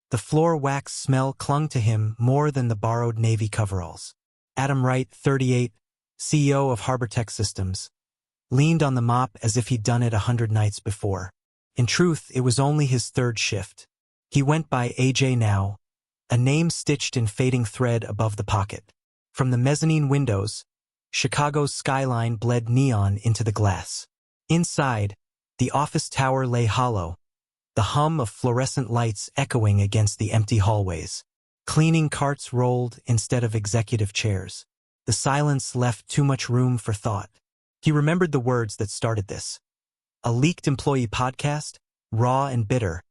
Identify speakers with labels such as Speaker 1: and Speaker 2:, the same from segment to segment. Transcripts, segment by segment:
Speaker 1: The floor wax smell clung to him more than the borrowed Navy coveralls. Adam Wright, 38, CEO of HarborTech Systems, leaned on the mop as if he'd done it 100 nights before. In truth, it was only his third shift. He went by AJ now, a name stitched in fading thread above the pocket. From the mezzanine windows, Chicago's skyline bled neon into the glass. Inside, the office tower lay hollow, the hum of fluorescent lights echoing against the empty hallways. Cleaning carts rolled instead of executive chairs. The silence left too much room for thought. He remembered the words that started this. A leaked employee podcast, raw and bitter,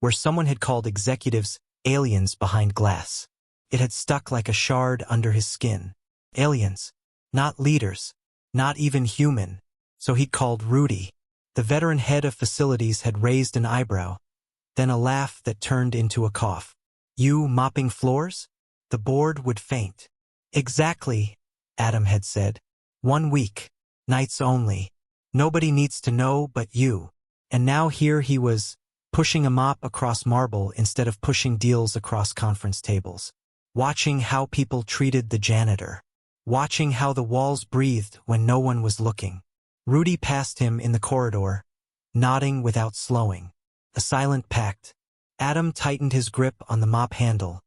Speaker 1: where someone had called executives aliens behind glass. It had stuck like a shard under his skin. Aliens, not leaders, not even human. So he'd called Rudy. The veteran head of facilities had raised an eyebrow, then a laugh that turned into a cough. You mopping floors? The board would faint. Exactly, Adam had said. 1 week. Nights only. Nobody needs to know but you. And now here he was, pushing a mop across marble instead of pushing deals across conference tables. Watching how people treated the janitor. Watching how the walls breathed when no one was looking. Rudy passed him in the corridor, nodding without slowing. A silent pact. Adam tightened his grip on the mop handle,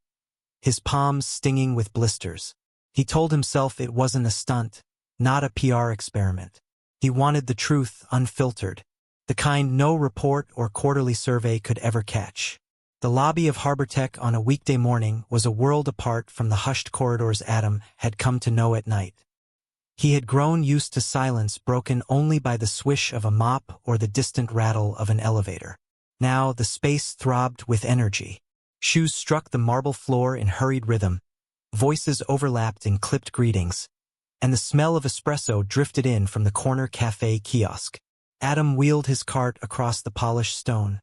Speaker 1: his palms stinging with blisters. He told himself it wasn't a stunt, not a PR experiment. He wanted the truth unfiltered, the kind no report or quarterly survey could ever catch. The lobby of HarborTech on a weekday morning was a world apart from the hushed corridors Adam had come to know at night. He had grown used to silence broken only by the swish of a mop or the distant rattle of an elevator. Now the space throbbed with energy. Shoes struck the marble floor in hurried rhythm, voices overlapped in clipped greetings, and the smell of espresso drifted in from the corner cafe kiosk. Adam wheeled his cart across the polished stone,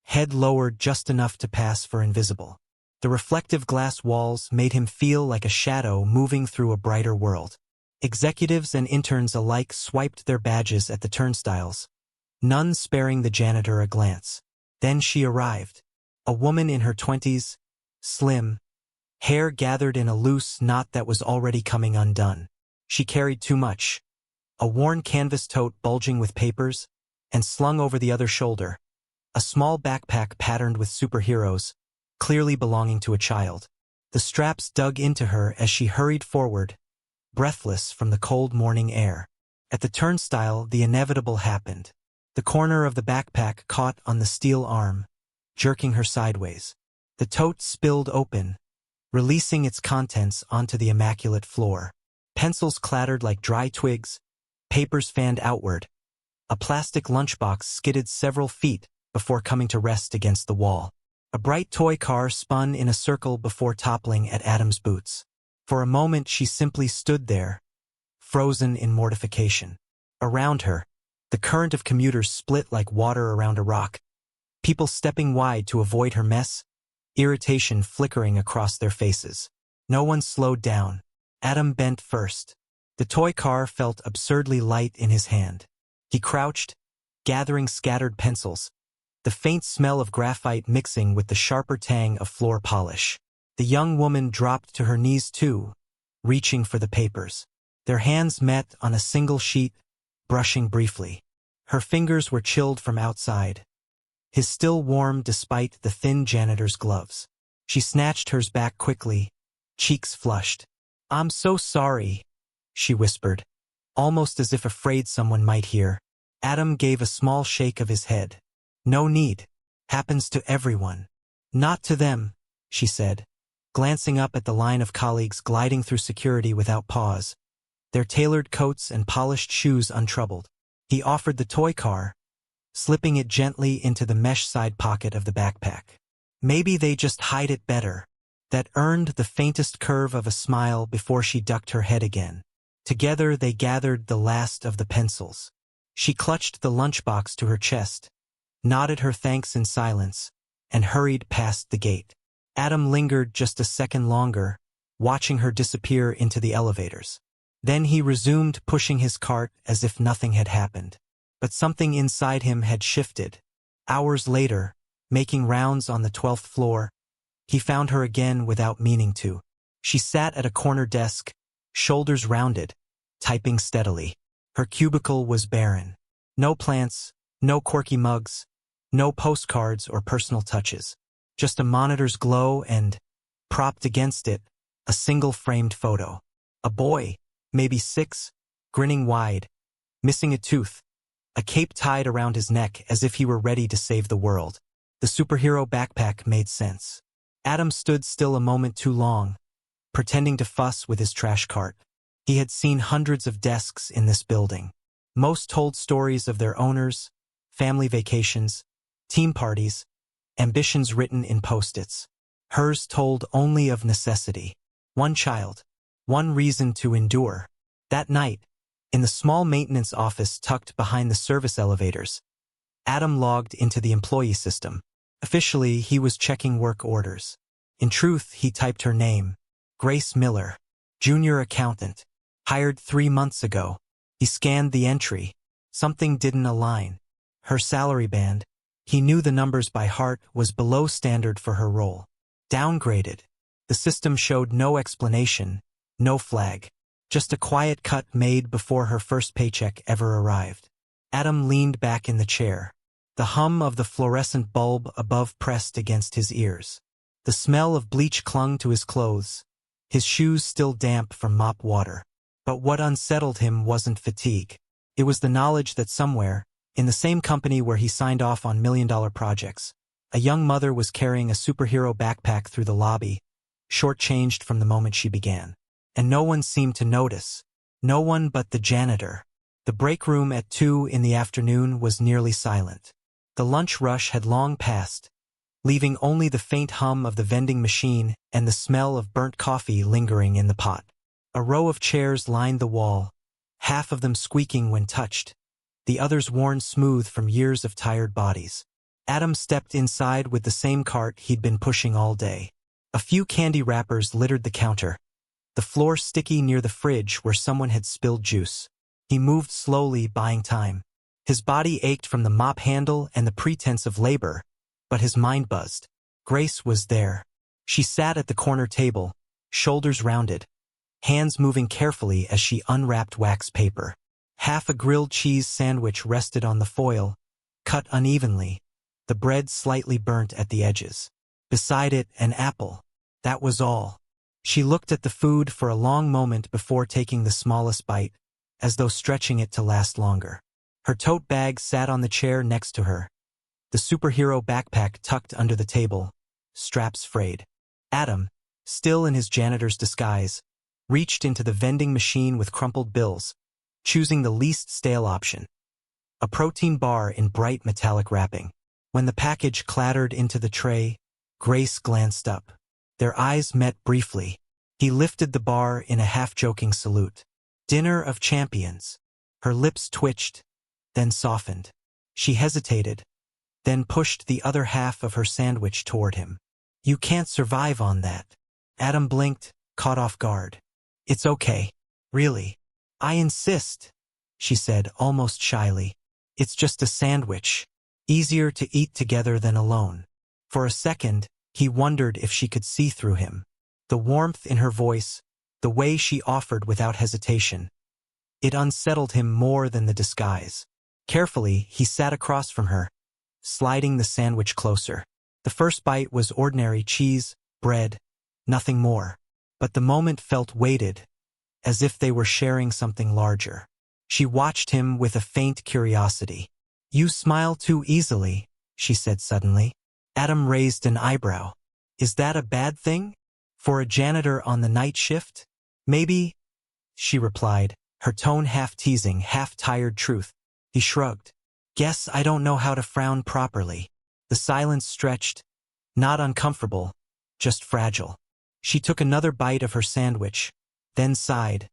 Speaker 1: head lowered just enough to pass for invisible. The reflective glass walls made him feel like a shadow moving through a brighter world. Executives and interns alike swiped their badges at the turnstiles, none sparing the janitor a glance. Then she arrived, a woman in her 20s, slim, hair gathered in a loose knot that was already coming undone. She carried too much, a worn canvas tote bulging with papers, and slung over the other shoulder, a small backpack patterned with superheroes, clearly belonging to a child. The straps dug into her as she hurried forward, breathless from the cold morning air. At the turnstile, the inevitable happened. The corner of the backpack caught on the steel arm, jerking her sideways. The tote spilled open, releasing its contents onto the immaculate floor. Pencils clattered like dry twigs, papers fanned outward. A plastic lunchbox skidded several feet before coming to rest against the wall. A bright toy car spun in a circle before toppling at Adam's boots. For a moment she simply stood there, frozen in mortification. Around her, the current of commuters split like water around a rock, people stepping wide to avoid her mess, irritation flickering across their faces. No one slowed down. Adam bent first. The toy car felt absurdly light in his hand. He crouched, gathering scattered pencils, the faint smell of graphite mixing with the sharper tang of floor polish. The young woman dropped to her knees too, reaching for the papers. Their hands met on a single sheet, brushing briefly. Her fingers were chilled from outside, his still warm despite the thin janitor's gloves. She snatched hers back quickly, cheeks flushed. "I'm so sorry," she whispered, almost as if afraid someone might hear. Adam gave a small shake of his head. "No need. Happens to everyone." "Not to them," she said, glancing up at the line of colleagues gliding through security without pause, their tailored coats and polished shoes untroubled. He offered the toy car, slipping it gently into the mesh side pocket of the backpack. Maybe they just hide it better. That earned the faintest curve of a smile before she ducked her head again. Together they gathered the last of the pencils. She clutched the lunchbox to her chest, nodded her thanks in silence, and hurried past the gate. Adam lingered just a second longer, watching her disappear into the elevators. Then he resumed pushing his cart as if nothing had happened. But something inside him had shifted. Hours later, making rounds on the 12th floor, He found her again without meaning to. She sat at a corner desk, shoulders rounded, typing steadily. Her cubicle was barren. No plants, no quirky mugs, no postcards or personal touches. Just a monitor's glow and, propped against it, a single framed photo. A boy, maybe 6, grinning wide, missing a tooth, a cape tied around his neck as if he were ready to save the world. The superhero backpack made sense. Adam stood still a moment too long, pretending to fuss with his trash cart. He had seen hundreds of desks in this building. Most told stories of their owners, family vacations, team parties, ambitions written in post-its. Hers told only of necessity. One child, one reason to endure. That night, in the small maintenance office tucked behind the service elevators, Adam logged into the employee system. Officially, he was checking work orders. In truth, he typed her name, Grace Miller, junior accountant, hired 3 months ago. He scanned the entry. Something didn't align. Her salary band, he knew the numbers by heart, was below standard for her role. Downgraded. The system showed no explanation, no flag. Just a quiet cut made before her first paycheck ever arrived. Adam leaned back in the chair. The hum of the fluorescent bulb above pressed against his ears. The smell of bleach clung to his clothes, his shoes still damp from mop water. But what unsettled him wasn't fatigue. It was the knowledge that somewhere, in the same company where he signed off on million-dollar projects, a young mother was carrying a superhero backpack through the lobby, shortchanged from the moment she began. And no one seemed to notice. No one but the janitor. The break room at 2 in the afternoon was nearly silent. The lunch rush had long passed, leaving only the faint hum of the vending machine and the smell of burnt coffee lingering in the pot. A row of chairs lined the wall, half of them squeaking when touched, the others worn smooth from years of tired bodies. Adam stepped inside with the same cart he'd been pushing all day. A few candy wrappers littered the counter, the floor sticky near the fridge where someone had spilled juice. He moved slowly, buying time. His body ached from the mop handle and the pretense of labor, but his mind buzzed. Grace was there. She sat at the corner table, shoulders rounded, hands moving carefully as she unwrapped wax paper. Half a grilled cheese sandwich rested on the foil, cut unevenly, the bread slightly burnt at the edges. Beside it, an apple. That was all. She looked at the food for a long moment before taking the smallest bite, as though stretching it to last longer. Her tote bag sat on the chair next to her, the superhero backpack tucked under the table, straps frayed. Adam, still in his janitor's disguise, reached into the vending machine with crumpled bills, choosing the least stale option. A protein bar in bright metallic wrapping. When the package clattered into the tray, Grace glanced up. Their eyes met briefly. He lifted the bar in a half-joking salute. Dinner of champions. Her lips twitched, then softened. She hesitated, then pushed the other half of her sandwich toward him. You can't survive on that. Adam blinked, caught off guard. It's okay. Really. I insist, she said almost shyly. It's just a sandwich. Easier to eat together than alone. For a second, he wondered if she could see through him. The warmth in her voice, the way she offered without hesitation. It unsettled him more than the disguise. Carefully, he sat across from her, sliding the sandwich closer. The first bite was ordinary cheese, bread, nothing more. But the moment felt weighted, as if they were sharing something larger. She watched him with a faint curiosity. You smile too easily, she said suddenly. Adam raised an eyebrow. Is that a bad thing? For a janitor on the night shift? Maybe, she replied, her tone half teasing, half tired truth. He shrugged. Guess I don't know how to frown properly. The silence stretched, not uncomfortable, just fragile. She took another bite of her sandwich, then sighed,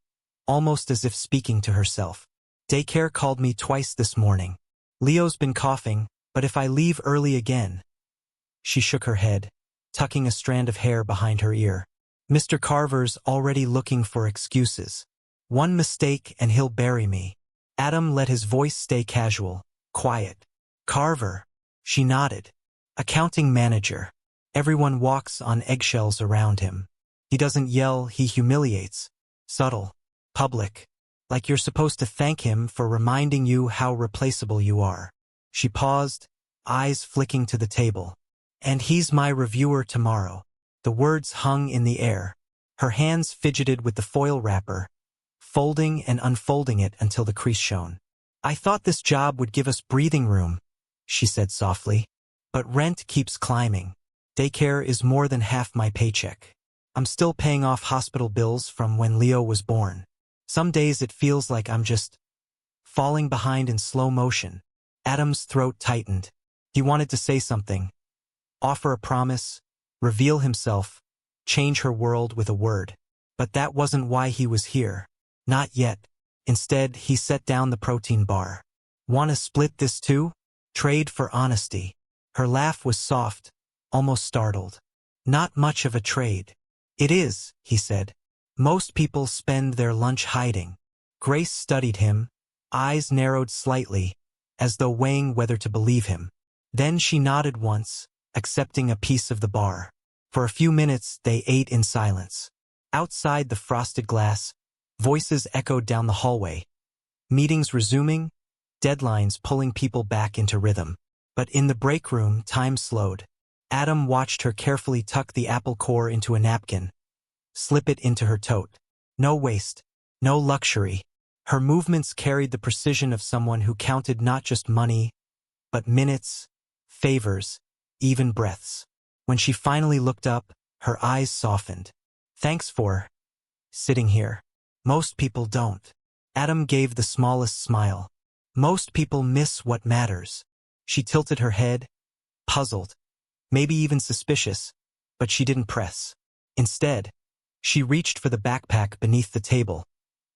Speaker 1: almost as if speaking to herself. Daycare called me twice this morning. Leo's been coughing, but if I leave early again. She shook her head, tucking a strand of hair behind her ear. Mr. Carver's already looking for excuses. One mistake and he'll bury me. Adam let his voice stay casual, quiet. Carver. She nodded. Accounting manager. Everyone walks on eggshells around him. He doesn't yell, he humiliates. Subtle. Public. Like you're supposed to thank him for reminding you how replaceable you are. She paused, eyes flicking to the table. And he's my reviewer tomorrow. The words hung in the air. Her hands fidgeted with the foil wrapper, folding and unfolding it until the crease shone. I thought this job would give us breathing room, she said softly. But rent keeps climbing. Daycare is more than half my paycheck. I'm still paying off hospital bills from when Leo was born. Some days it feels like I'm just falling behind in slow motion. Adam's throat tightened. He wanted to say something, offer a promise, reveal himself, change her world with a word. But that wasn't why he was here. Not yet. Instead, he set down the protein bar. "Want to split this too? Trade for honesty." Her laugh was soft, almost startled. "Not much of a trade." "It is," he said. "Most people spend their lunch hiding." Grace studied him, eyes narrowed slightly, as though weighing whether to believe him. Then she nodded once, accepting a piece of the bar. For a few minutes they ate in silence. Outside the frosted glass, voices echoed down the hallway. Meetings resuming, deadlines pulling people back into rhythm. But in the break room, time slowed. Adam watched her carefully tuck the apple core into a napkin, slip it into her tote. No waste, no luxury. Her movements carried the precision of someone who counted not just money, but minutes, favors, even breaths. When she finally looked up, her eyes softened. "Thanks for sitting here. Most people don't." Adam gave the smallest smile. "Most people miss what matters." She tilted her head, puzzled, maybe even suspicious, but she didn't press. Instead, she reached for the backpack beneath the table,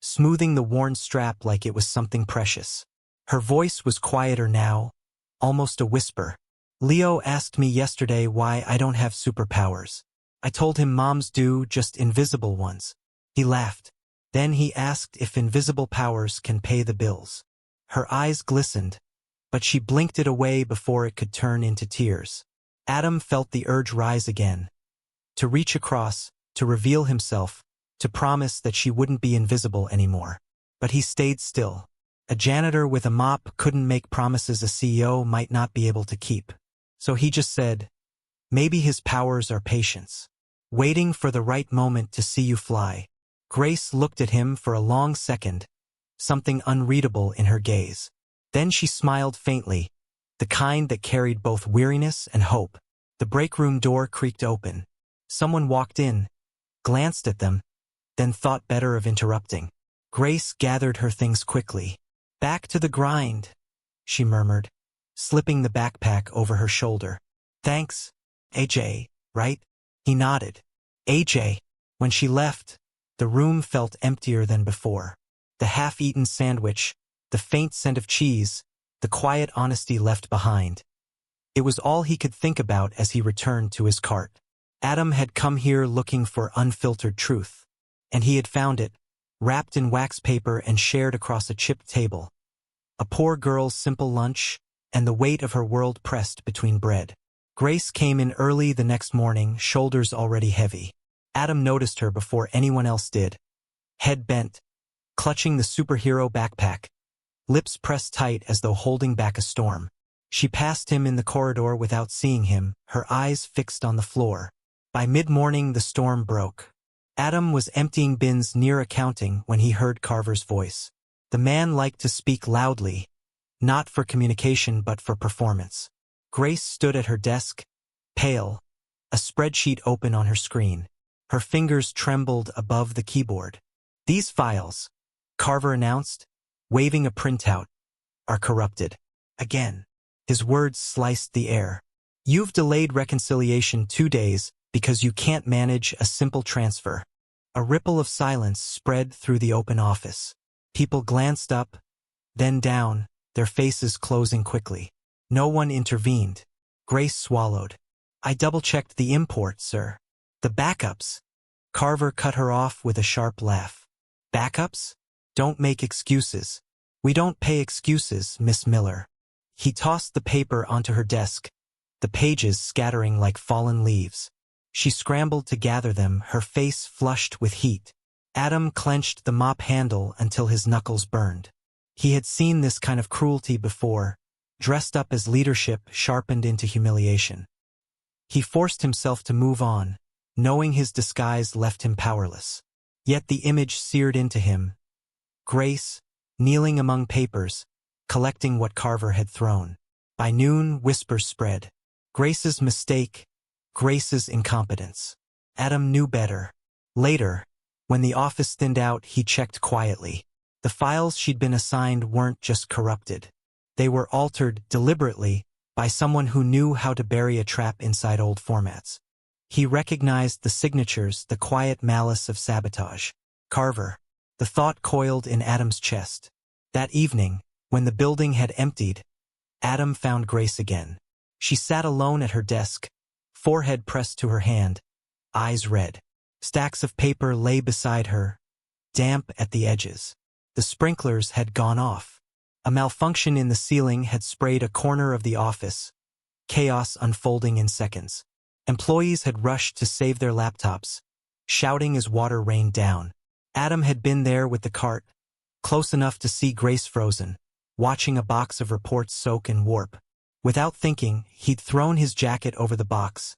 Speaker 1: smoothing the worn strap like it was something precious. Her voice was quieter now, almost a whisper. "Leo asked me yesterday why I don't have superpowers. I told him moms do, just invisible ones." He laughed. Then he asked if invisible powers can pay the bills. Her eyes glistened, but she blinked it away before it could turn into tears. Adam felt the urge rise again. To reach across, to reveal himself, to promise that she wouldn't be invisible anymore. But he stayed still. A janitor with a mop couldn't make promises a CEO might not be able to keep. So he just said, "Maybe his powers are patience. Waiting for the right moment to see you fly." Grace looked at him for a long second, something unreadable in her gaze. Then she smiled faintly, the kind that carried both weariness and hope. The break room door creaked open. Someone walked in, glanced at them, then thought better of interrupting. Grace gathered her things quickly. "Back to the grind," she murmured, slipping the backpack over her shoulder. "Thanks, AJ, right?" He nodded. AJ. When she left, the room felt emptier than before. The half-eaten sandwich, the faint scent of cheese, the quiet honesty left behind. It was all he could think about as he returned to his cart. Adam had come here looking for unfiltered truth, and he had found it, wrapped in wax paper and shared across a chipped table. A poor girl's simple lunch, and the weight of her world pressed between bread. Grace came in early the next morning, shoulders already heavy. Adam noticed her before anyone else did. Head bent, clutching the superhero backpack, lips pressed tight as though holding back a storm. She passed him in the corridor without seeing him, her eyes fixed on the floor. By mid-morning, the storm broke. Adam was emptying bins near accounting when he heard Carver's voice. The man liked to speak loudly, not for communication but for performance. Grace stood at her desk, pale, a spreadsheet open on her screen. Her fingers trembled above the keyboard. "These files," Carver announced, waving a printout, "are corrupted. Again." His words sliced the air. "You've delayed reconciliation 2 days because you can't manage a simple transfer." A ripple of silence spread through the open office. People glanced up, then down, their faces closing quickly. No one intervened. Grace swallowed. "I double-checked the import, sir." "The backups." Carver cut her off with a sharp laugh. "Backups? Don't make excuses." "We don't pay excuses, Miss Miller." He tossed the paper onto her desk, the pages scattering like fallen leaves. She scrambled to gather them, her face flushed with heat. Adam clenched the mop handle until his knuckles burned. He had seen this kind of cruelty before, dressed up as leadership sharpened into humiliation. He forced himself to move on, knowing his disguise left him powerless. Yet the image seared into him. Grace, kneeling among papers, collecting what Carver had thrown. By noon, whispers spread. Grace's mistake, Grace's incompetence. Adam knew better. Later, when the office thinned out, he checked quietly. The files she'd been assigned weren't just corrupted. They were altered deliberately by someone who knew how to bury a trap inside old formats. He recognized the signatures, the quiet malice of sabotage. Carver. The thought coiled in Adam's chest. That evening, when the building had emptied, Adam found Grace again. She sat alone at her desk, forehead pressed to her hand, eyes red. Stacks of paper lay beside her, damp at the edges. The sprinklers had gone off. A malfunction in the ceiling had sprayed a corner of the office, chaos unfolding in seconds. Employees had rushed to save their laptops, shouting as water rained down. Adam had been there with the cart, close enough to see Grace frozen, watching a box of reports soak and warp. Without thinking, he'd thrown his jacket over the box,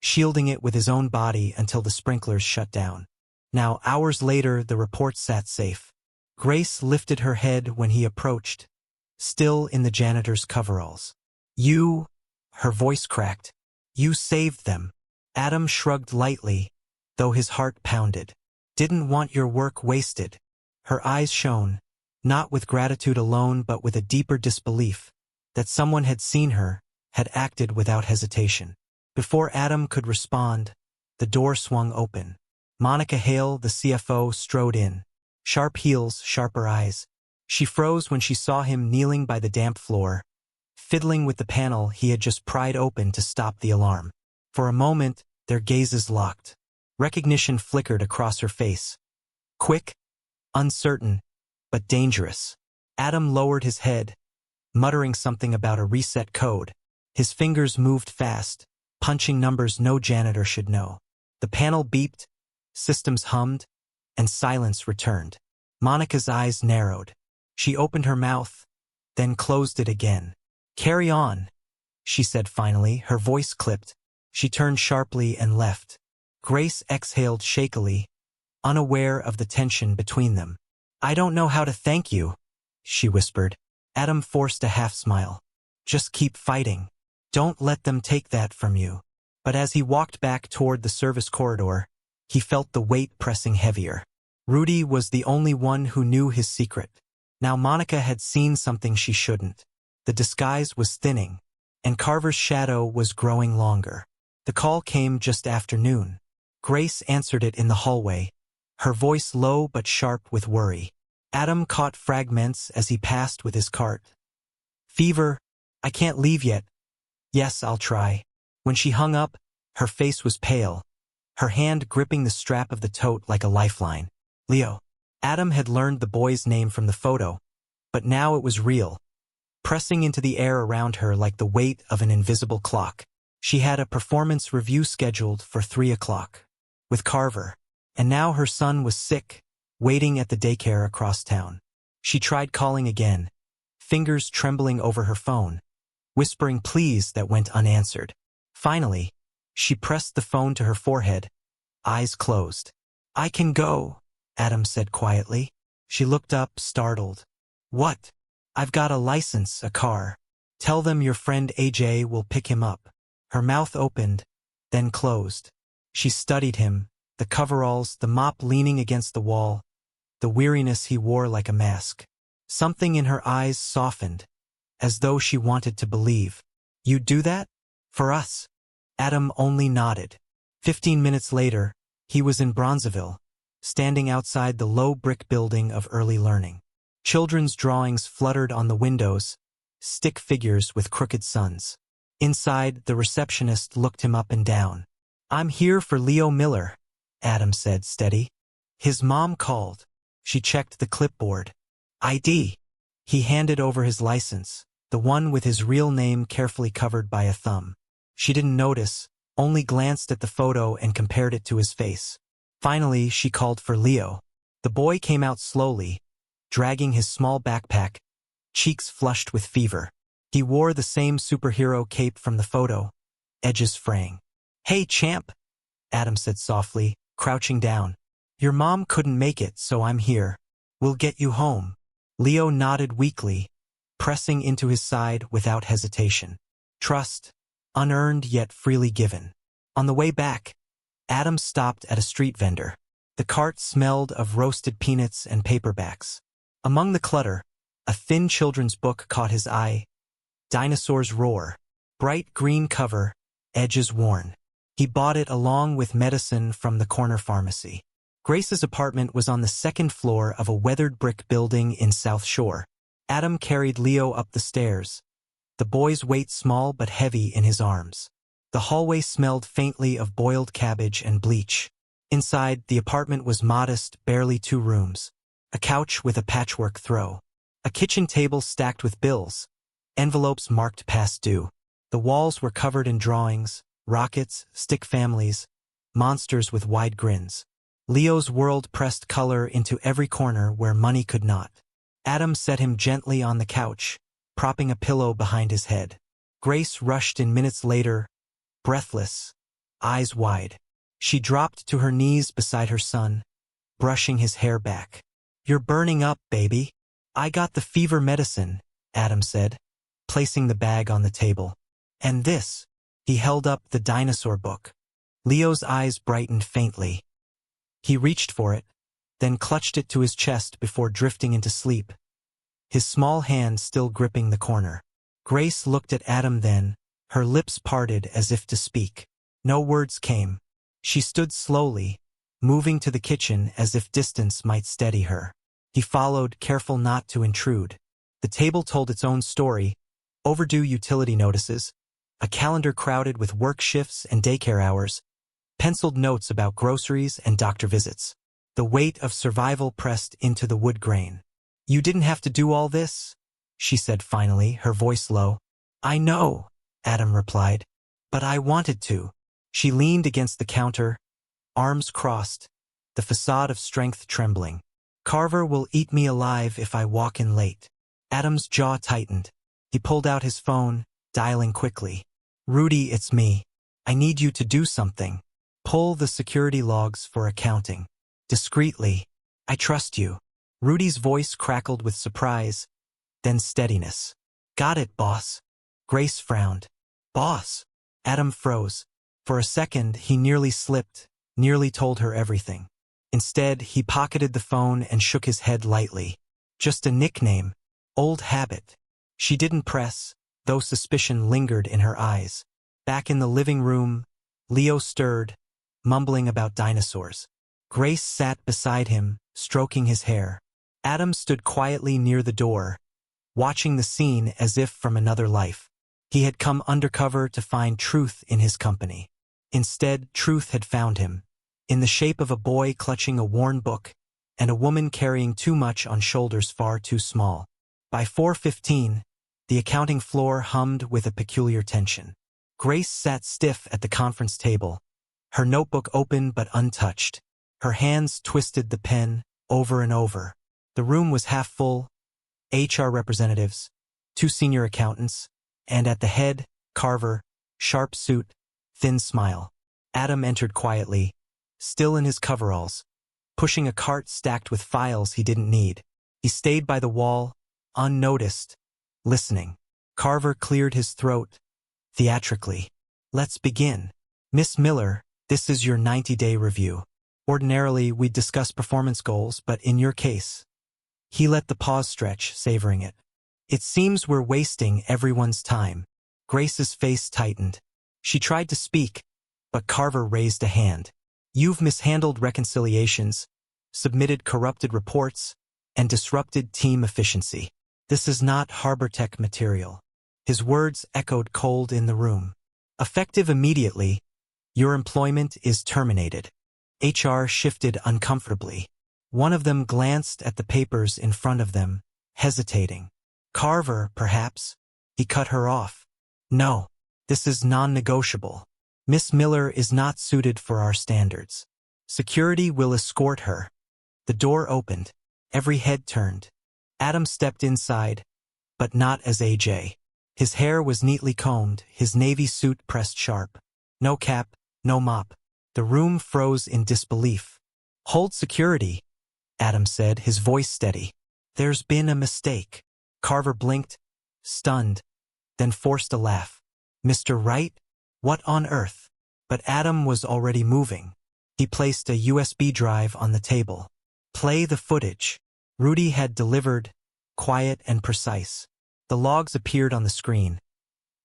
Speaker 1: shielding it with his own body until the sprinklers shut down. Now, hours later, the reports sat safe. Grace lifted her head when he approached, still in the janitor's coveralls. "You," her voice cracked, "you saved them." Adam shrugged lightly, though his heart pounded. "Didn't want your work wasted." Her eyes shone, not with gratitude alone but with a deeper disbelief that someone had seen her, had acted without hesitation. Before Adam could respond, the door swung open. Monica Hale, the CFO, strode in. Sharp heels, sharper eyes. She froze when she saw him kneeling by the damp floor, fiddling with the panel he had just pried open to stop the alarm. For a moment, their gazes locked. Recognition flickered across her face. Quick, uncertain, but dangerous. Adam lowered his head, muttering something about a reset code. His fingers moved fast, punching numbers no janitor should know. The panel beeped, systems hummed, and silence returned. Monica's eyes narrowed. She opened her mouth, then closed it again. "Carry on," she said finally, her voice clipped. She turned sharply and left. Grace exhaled shakily, unaware of the tension between them. "I don't know how to thank you," she whispered. Adam forced a half-smile. "Just keep fighting. Don't let them take that from you." But as he walked back toward the service corridor, he felt the weight pressing heavier. Rudy was the only one who knew his secret. Now Monica had seen something she shouldn't. The disguise was thinning, and Carver's shadow was growing longer. The call came just after noon. Grace answered it in the hallway, her voice low but sharp with worry. Adam caught fragments as he passed with his cart. "Fever, I can't leave yet." "Yes, I'll try." When she hung up, her face was pale, her hand gripping the strap of the tote like a lifeline. Leo. Adam had learned the boy's name from the photo, but now it was real, pressing into the air around her like the weight of an invisible clock. She had a performance review scheduled for 3 o'clock with Carver, and now her son was sick, waiting at the daycare across town. She tried calling again, fingers trembling over her phone, whispering please that went unanswered. Finally, she pressed the phone to her forehead, eyes closed. "I can go," Adam said quietly. She looked up, startled. "What?" "I've got a license, a car. Tell them your friend AJ will pick him up." Her mouth opened, then closed. She studied him, the coveralls, the mop leaning against the wall, the weariness he wore like a mask. Something in her eyes softened, as though she wanted to believe. "You'd do that? For us?" Adam only nodded. 15 minutes later, he was in Bronzeville, standing outside the low brick building of early learning. Children's drawings fluttered on the windows, stick figures with crooked suns. Inside, the receptionist looked him up and down. "I'm here for Leo Miller," Adam said, steady. His mom called. She checked the clipboard. "ID." He handed over his license, the one with his real name carefully covered by a thumb. She didn't notice, only glanced at the photo and compared it to his face. Finally, she called for Leo. The boy came out slowly, dragging his small backpack, cheeks flushed with fever. He wore the same superhero cape from the photo, edges fraying. "Hey, champ," Adam said softly, crouching down. "Your mom couldn't make it, so I'm here. We'll get you home." Leo nodded weakly, pressing into his side without hesitation. Trust, unearned yet freely given. On the way back, Adam stopped at a street vendor. The cart smelled of roasted peanuts and paperbacks. Among the clutter, a thin children's book caught his eye. Dinosaurs Roar. Bright green cover, edges worn. He bought it along with medicine from the corner pharmacy. Grace's apartment was on the second floor of a weathered brick building in South Shore. Adam carried Leo up the stairs, the boy's weight small but heavy in his arms. The hallway smelled faintly of boiled cabbage and bleach. Inside, the apartment was modest, barely 2 rooms. A couch with a patchwork throw. A kitchen table stacked with bills. Envelopes marked past due. The walls were covered in drawings, rockets, stick families, monsters with wide grins. Leo's world pressed color into every corner where money could not. Adam set him gently on the couch, propping a pillow behind his head. Grace rushed in minutes later, breathless, eyes wide. She dropped to her knees beside her son, brushing his hair back. "You're burning up, baby." "I got the fever medicine," Adam said, placing the bag on the table. "And this." He held up the dinosaur book. Leo's eyes brightened faintly. He reached for it, then clutched it to his chest before drifting into sleep, his small hand still gripping the corner. Grace looked at Adam then, her lips parted as if to speak. No words came. She stood slowly, moving to the kitchen as if distance might steady her. He followed, careful not to intrude. The table told its own story: overdue utility notices, a calendar crowded with work shifts and daycare hours, penciled notes about groceries and doctor visits. The weight of survival pressed into the wood grain. "You didn't have to do all this," she said finally, her voice low. "I know," Adam replied, "but I wanted to." She leaned against the counter, arms crossed, the facade of strength trembling. "Carver will eat me alive if I walk in late." Adam's jaw tightened. He pulled out his phone, dialing quickly. "Rudy, it's me. I need you to do something. Pull the security logs for accounting. Discreetly. I trust you." Rudy's voice crackled with surprise, then steadiness. "Got it, boss." Grace frowned. "Boss?" Adam froze. For a second, he nearly slipped, nearly told her everything. Instead, he pocketed the phone and shook his head lightly. "Just a nickname. Old habit." She didn't press, though suspicion lingered in her eyes. Back in the living room, Leo stirred, mumbling about dinosaurs. Grace sat beside him, stroking his hair. Adam stood quietly near the door, watching the scene as if from another life. He had come undercover to find truth in his company. Instead, truth had found him, in the shape of a boy clutching a worn book and a woman carrying too much on shoulders far too small. By 4:15, the accounting floor hummed with a peculiar tension. Grace sat stiff at the conference table, her notebook open but untouched. Her hands twisted the pen over and over. The room was half full, HR representatives, 2 senior accountants, and at the head, Carver, sharp suit, thin smile. Adam entered quietly, still in his coveralls, pushing a cart stacked with files he didn't need. He stayed by the wall, unnoticed, listening. Carver cleared his throat, theatrically. "Let's begin. Miss Miller, this is your 90-day review. Ordinarily, we'd discuss performance goals, but in your case..." He let the pause stretch, savoring it. "It seems we're wasting everyone's time." Grace's face tightened. She tried to speak, but Carver raised a hand. "You've mishandled reconciliations, submitted corrupted reports, and disrupted team efficiency. This is not Harbor Tech material." His words echoed cold in the room. "Effective immediately, your employment is terminated." HR shifted uncomfortably. One of them glanced at the papers in front of them, hesitating. "Carver, perhaps?" He cut her off. "No. This is non-negotiable. Miss Miller is not suited for our standards. Security will escort her. The door opened. Every head turned. Adam stepped inside, but not as AJ. His hair was neatly combed, his navy suit pressed sharp. No cap, no mop. The room froze in disbelief. "Hold security," Adam said, his voice steady. "There's been a mistake." Carver blinked, stunned, then forced a laugh. "Mr. Wright? What on earth?" But Adam was already moving. He placed a USB drive on the table. "Play the footage." Rudy had delivered, quiet and precise. The logs appeared on the screen.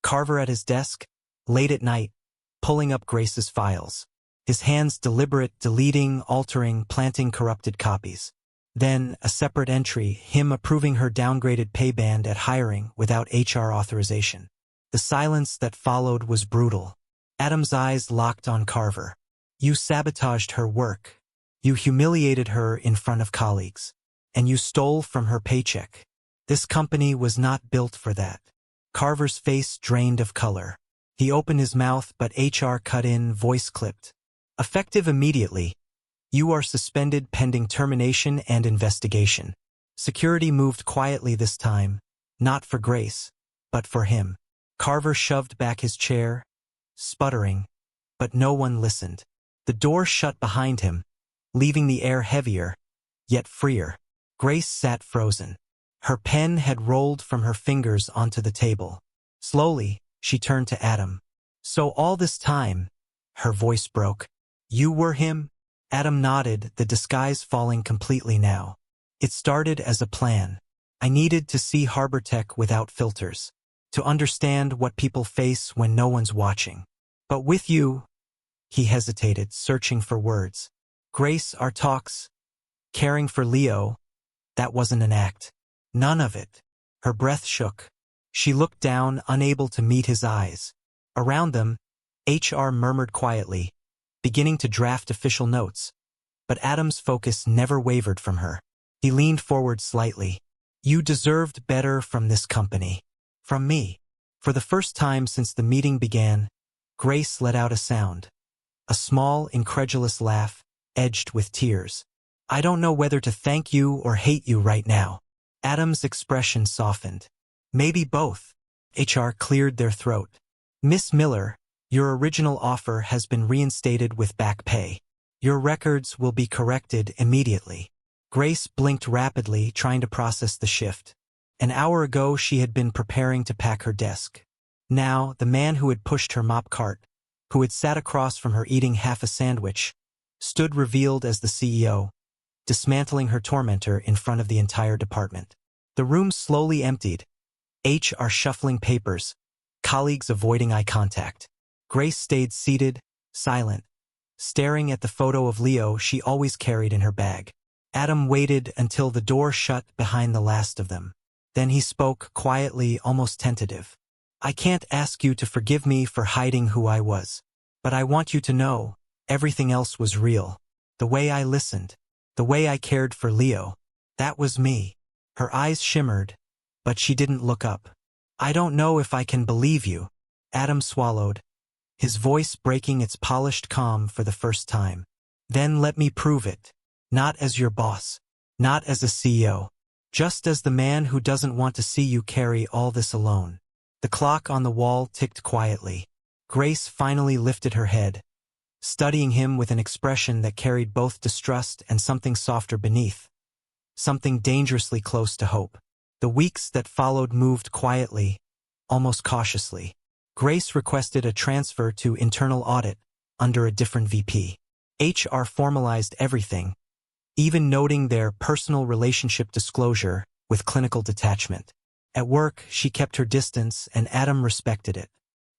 Speaker 1: Carver at his desk, late at night, pulling up Grace's files. His hands deliberate, deleting, altering, planting corrupted copies. Then, a separate entry, him approving her downgraded pay band at hiring without HR authorization. The silence that followed was brutal. Adam's eyes locked on Carver. "You sabotaged her work. You humiliated her in front of colleagues. And you stole from her paycheck. This company was not built for that." Carver's face drained of color. He opened his mouth, but HR cut in, voice clipped. "Effective immediately. You are suspended pending termination and investigation." Security moved quietly this time, not for Grace, but for him. Carver shoved back his chair, sputtering, but no one listened. The door shut behind him, leaving the air heavier, yet freer. Grace sat frozen. Her pen had rolled from her fingers onto the table. Slowly, she turned to Adam. "So all this time," her voice broke, "you were him?" Adam nodded, the disguise falling completely now. "It started as a plan. I needed to see Harbor Tech without filters, to understand what people face when no one's watching. But with you," he hesitated, searching for words. "Grace, our talks, caring for Leo, that wasn't an act. None of it." Her breath shook. She looked down, unable to meet his eyes. Around them, HR murmured quietly, beginning to draft official notes. But Adam's focus never wavered from her. He leaned forward slightly. "You deserved better from this company. From me." For the first time since the meeting began, Grace let out a sound. A small, incredulous laugh, edged with tears. "I don't know whether to thank you or hate you right now." Adam's expression softened. "Maybe both." HR cleared their throat. "Miss Miller, your original offer has been reinstated with back pay. Your records will be corrected immediately." Grace blinked rapidly, trying to process the shift. An hour ago, she had been preparing to pack her desk. Now, the man who had pushed her mop cart, who had sat across from her eating half a sandwich, stood revealed as the CEO, dismantling her tormentor in front of the entire department. The room slowly emptied, HR shuffling papers, colleagues avoiding eye contact. Grace stayed seated, silent, staring at the photo of Leo she always carried in her bag. Adam waited until the door shut behind the last of them. Then he spoke, quietly, almost tentative. "I can't ask you to forgive me for hiding who I was. But I want you to know, everything else was real. The way I listened, the way I cared for Leo, that was me." Her eyes shimmered, but she didn't look up. "I don't know if I can believe you." Adam swallowed, his voice breaking its polished calm for the first time. "Then let me prove it. Not as your boss, not as a CEO, just as the man who doesn't want to see you carry all this alone." The clock on the wall ticked quietly. Grace finally lifted her head, studying him with an expression that carried both distrust and something softer beneath, something dangerously close to hope. The weeks that followed moved quietly, almost cautiously. Grace requested a transfer to internal audit under a different VP. HR formalized everything, even noting their personal relationship disclosure with clinical detachment. At work, she kept her distance, and Adam respected it.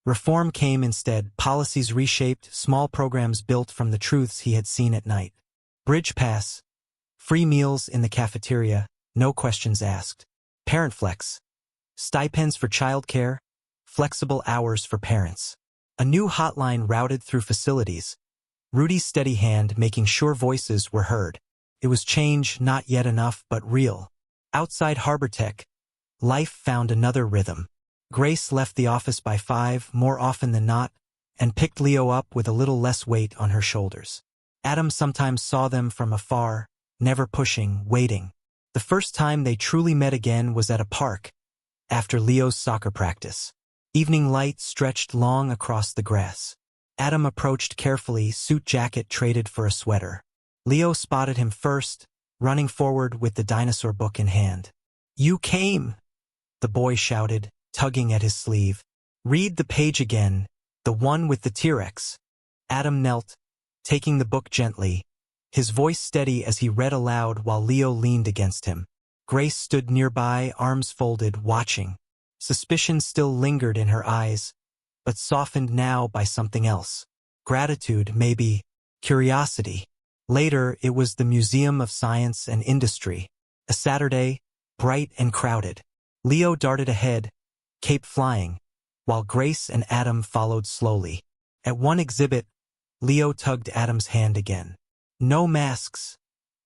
Speaker 1: Reform came instead, policies reshaped, small programs built from the truths he had seen at night. Bridge pass, free meals in the cafeteria, no questions asked. Parent flex, stipends for childcare, flexible hours for parents. A new hotline routed through facilities, Rudy's steady hand making sure voices were heard. It was change, not yet enough, but real. Outside Harbor Tech, life found another rhythm. Grace left the office by 5 more often than not, and picked Leo up with a little less weight on her shoulders. Adam sometimes saw them from afar, never pushing, waiting. The first time they truly met again was at a park, after Leo's soccer practice. Evening light stretched long across the grass. Adam approached carefully, suit jacket traded for a sweater. Leo spotted him first, running forward with the dinosaur book in hand. "You came!" the boy shouted, tugging at his sleeve. "Read the page again, the one with the T-Rex." Adam knelt, taking the book gently, his voice steady as he read aloud while Leo leaned against him. Grace stood nearby, arms folded, watching. Suspicion still lingered in her eyes, but softened now by something else. Gratitude, maybe. Curiosity. Later, it was the Museum of Science and Industry. A Saturday, bright and crowded. Leo darted ahead, cape flying, while Grace and Adam followed slowly. At one exhibit, Leo tugged Adam's hand again. "No masks,"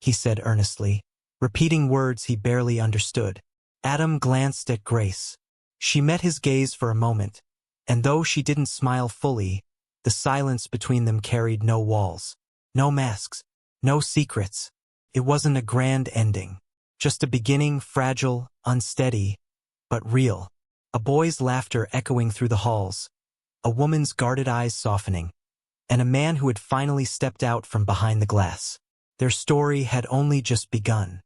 Speaker 1: he said earnestly, repeating words he barely understood. Adam glanced at Grace. She met his gaze for a moment, and though she didn't smile fully, the silence between them carried no walls. No masks, no secrets. It wasn't a grand ending, just a beginning, fragile, unsteady, but real. A boy's laughter echoing through the halls, a woman's guarded eyes softening, and a man who had finally stepped out from behind the glass. Their story had only just begun.